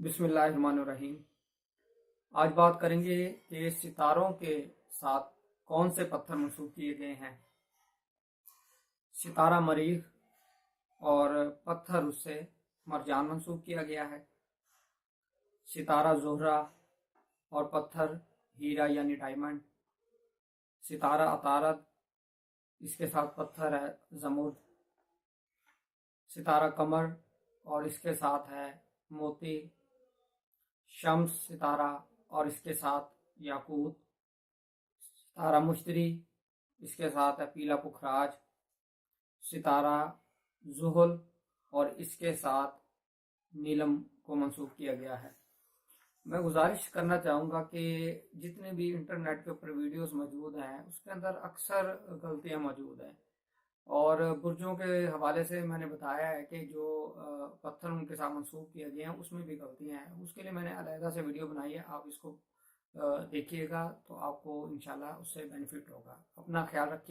بسم اللہ الرحمن الرحیم۔ آج بات کریں گے کہ ستاروں کے ساتھ کون سے پتھر منسوب کیے گئے ہیں۔ ستارہ مریخ اور پتھر اس سے مرجان منسوب کیا گیا ہے۔ ستارہ زہرہ اور پتھر ہیرا یعنی ڈائمنڈ۔ ستارہ عطارد، اس کے ساتھ پتھر ہے زمرد۔ ستارہ قمر اور اس کے ساتھ ہے موتی۔ شمس ستارہ اور اس کے ساتھ یاقوت۔ ستارہ مشتری، اس کے ساتھ ہے پیلا پکھراج۔ ستارہ زحل اور اس کے ساتھ نیلم کو منسوب کیا گیا ہے۔ میں گزارش کرنا چاہوں گا کہ جتنے بھی انٹرنیٹ کے اوپر ویڈیوز موجود ہیں اس کے اندر اکثر غلطیاں موجود ہیں، اور برجوں کے حوالے سے میں نے بتایا ہے کہ جو پتھر ان کے ساتھ منسوب کیے گئے ہیں اس میں بھی غلطیاں ہیں۔ اس کے لیے میں نے علیحدہ سے ویڈیو بنائی ہے، آپ اس کو دیکھیے گا تو آپ کو انشاءاللہ اس سے بینیفٹ ہوگا۔ اپنا خیال رکھیے۔